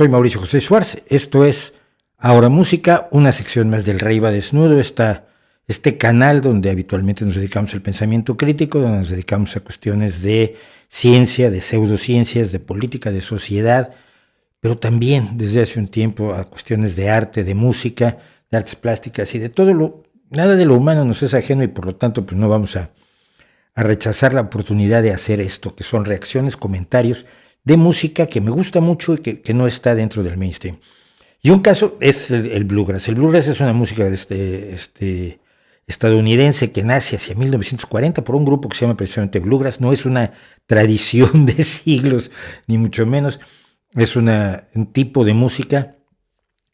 Soy Mauricio José Schwartz, esto es Ahora Música, una sección más del Rey va Desnudo, este canal donde habitualmente nos dedicamos al pensamiento crítico, donde nos dedicamos a cuestiones de ciencia, de pseudociencias, de política, de sociedad, pero también desde hace un tiempo a cuestiones de arte, de música, de artes plásticas y de nada de lo humano nos es ajeno y por lo tanto pues no vamos a rechazar la oportunidad de hacer esto, que son reacciones, comentarios de música que me gusta mucho y que no está dentro del mainstream. Y un caso es el bluegrass. El bluegrass es una música estadounidense que nace hacia 1940 por un grupo que se llama precisamente bluegrass. No es una tradición de siglos, ni mucho menos. Es un tipo de música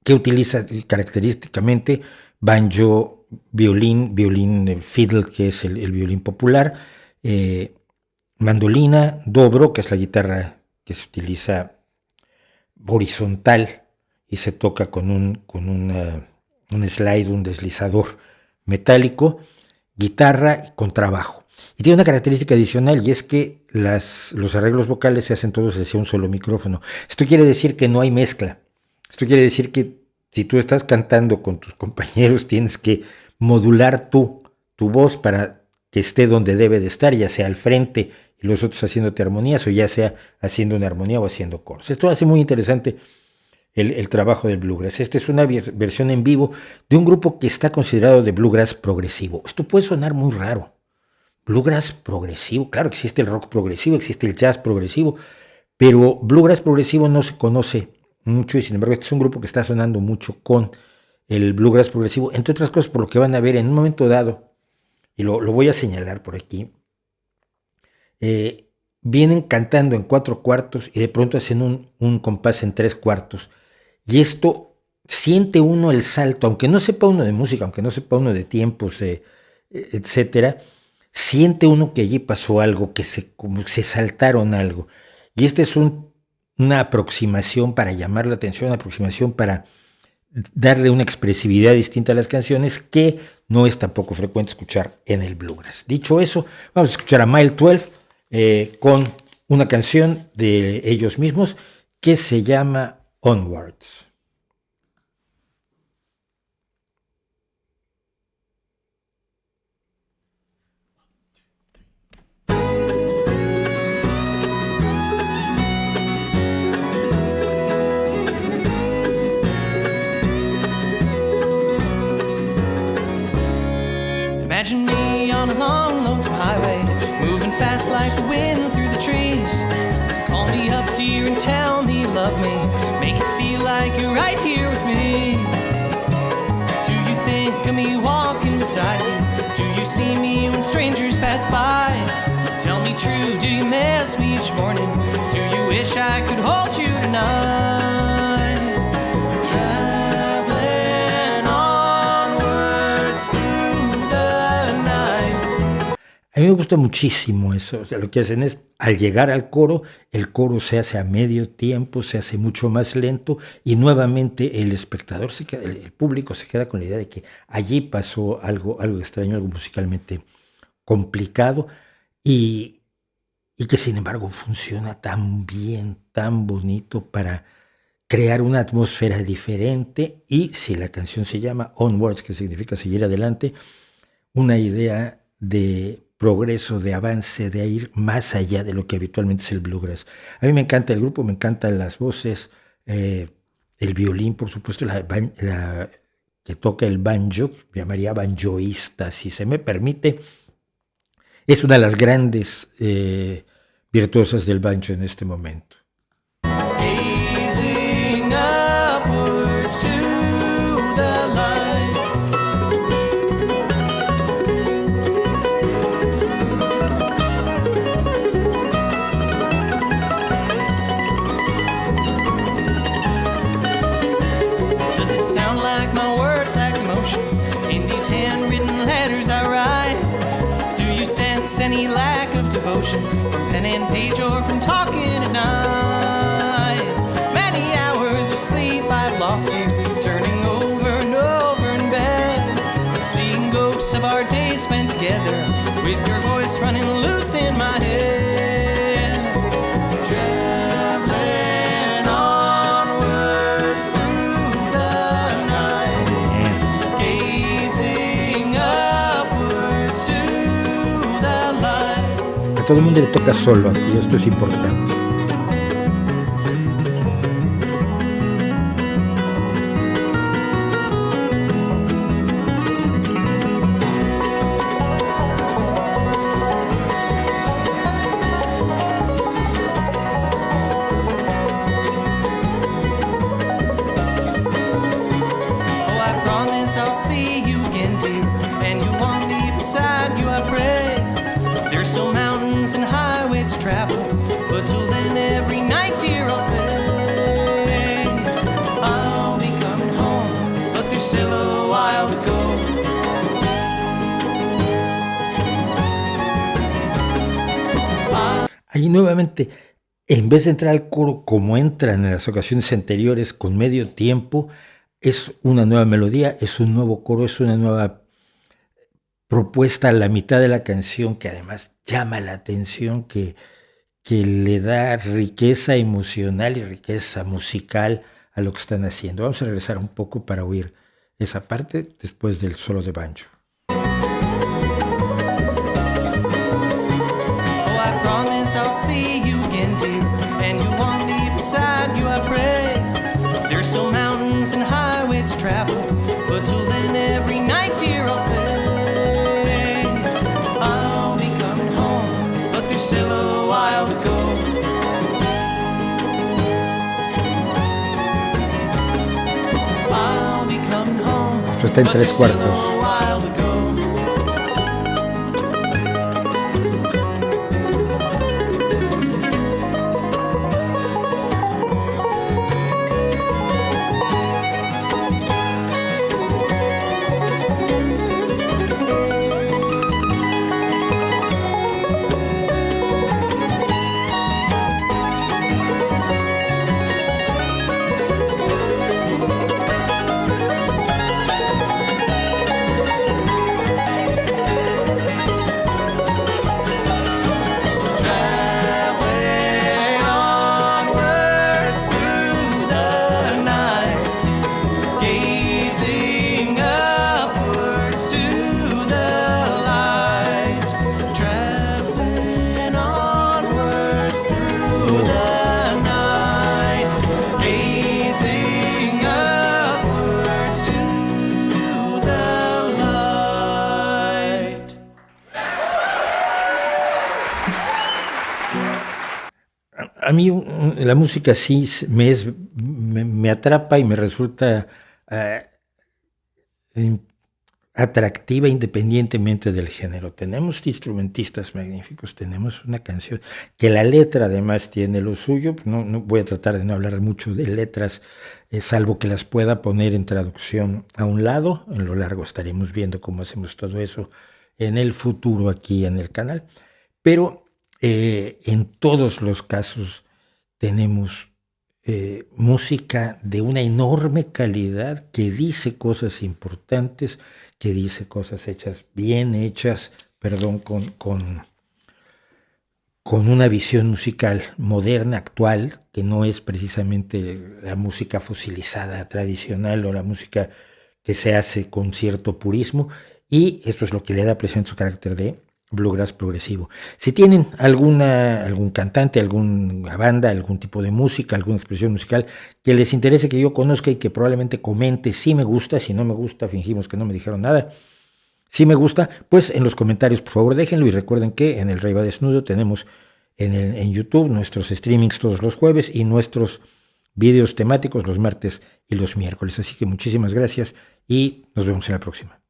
que utiliza característicamente banjo, violín fiddle, que es el violín popular, mandolina, dobro, que es la guitarra que se utiliza horizontal y se toca con un slide, un deslizador metálico, guitarra y contrabajo. Y tiene una característica adicional y es que los arreglos vocales se hacen todos hacia un solo micrófono. Esto quiere decir que no hay mezcla. Esto quiere decir que si tú estás cantando con tus compañeros tienes que modular tu voz para que esté donde debe de estar, ya sea al frente y los otros haciéndote armonías o ya sea haciendo una armonía o haciendo coros. Esto hace muy interesante el trabajo del bluegrass. Esta es una versión en vivo de un grupo que está considerado de bluegrass progresivo. Esto puede sonar muy raro. Bluegrass progresivo, claro, existe el rock progresivo, existe el jazz progresivo, pero bluegrass progresivo no se conoce mucho y sin embargo este es un grupo que está sonando mucho con el bluegrass progresivo, entre otras cosas por lo que van a ver en un momento dado, y lo voy a señalar por aquí, vienen cantando en 4/4 y de pronto hacen un compás en 3/4 y esto siente uno el salto, aunque no sepa uno de música, aunque no sepa uno de tiempos, etcétera, siente uno que allí pasó algo, como se saltaron algo. Y esta es una aproximación para llamar la atención, una aproximación para darle una expresividad distinta a las canciones que no es tampoco frecuente escuchar en el bluegrass. Dicho eso, vamos a escuchar a Mile 12 con una canción de ellos mismos que se llama Onwards. Imagine me on a long, lonesome highway, moving fast like the wind through the trees. Call me up, dear, and tell me you love me. Make it feel like you're right here with me. Do you think of me walking beside you? Do you see me when strangers pass by? Tell me true, do you miss me each morning? Do you wish I could hold you tonight? A mí me gusta muchísimo eso. O sea, lo que hacen es, al llegar al coro, el coro se hace a medio tiempo, se hace mucho más lento y nuevamente el espectador se queda, el público se queda con la idea de que allí pasó algo extraño, algo musicalmente complicado y que sin embargo funciona tan bien, tan bonito para crear una atmósfera diferente y si la canción se llama Onwards, que significa seguir adelante, una idea de progreso, de avance, de ir más allá de lo que habitualmente es el bluegrass. A mí me encanta el grupo, me encantan las voces, el violín, por supuesto, la que toca el banjo, me llamaría banjoísta, si se me permite. Es una de las grandes virtuosas del banjo en este momento. Gazing upwards to the light, does it sound like my words lack emotion in these handwritten letters I write? Do you sense any lack of devotion from pen and page or from talking at night? Many hours of sleep I've lost you, turning over and over in bed, seeing ghosts of our days spent together, with your voice running loose in my head. Traveling onward. todo el mundo le toca solo aquí, esto es importante. Ahí nuevamente, en vez de entrar al coro como entran en las ocasiones anteriores con medio tiempo, es una nueva melodía, es un nuevo coro, es una nueva propuesta a la mitad de la canción que además llama la atención, que le da riqueza emocional y riqueza musical a lo que están haciendo. Vamos a regresar un poco para oír esa parte después del solo de banjo. I'll see you again, dear, and you want me beside you, I pray. There's still mountains and highways to travel, but till then every night, dear, I'll say I'll be coming home, but there's still a while to go. I'll be coming home. Esto está en 3/4. A mí la música sí me atrapa y me resulta atractiva independientemente del género. Tenemos instrumentistas magníficos, tenemos una canción que la letra además tiene lo suyo. No voy a tratar de no hablar mucho de letras, salvo que las pueda poner en traducción a un lado. En lo largo estaremos viendo cómo hacemos todo eso en el futuro aquí en el canal. Pero en todos los casos tenemos música de una enorme calidad que dice cosas importantes, que dice cosas bien hechas, con una visión musical moderna, actual, que no es precisamente la música fosilizada tradicional o la música que se hace con cierto purismo, y esto es lo que le da presente su carácter de bluegrass progresivo. Si tienen algún cantante, alguna banda, algún tipo de música, alguna expresión musical que les interese que yo conozca y que probablemente comente si me gusta, si no me gusta, fingimos que no me dijeron nada. Si me gusta, pues en los comentarios por favor déjenlo, y recuerden que en el Rey va Desnudo tenemos en YouTube nuestros streamings todos los jueves y nuestros videos temáticos los martes y los miércoles. Así que muchísimas gracias y nos vemos en la próxima.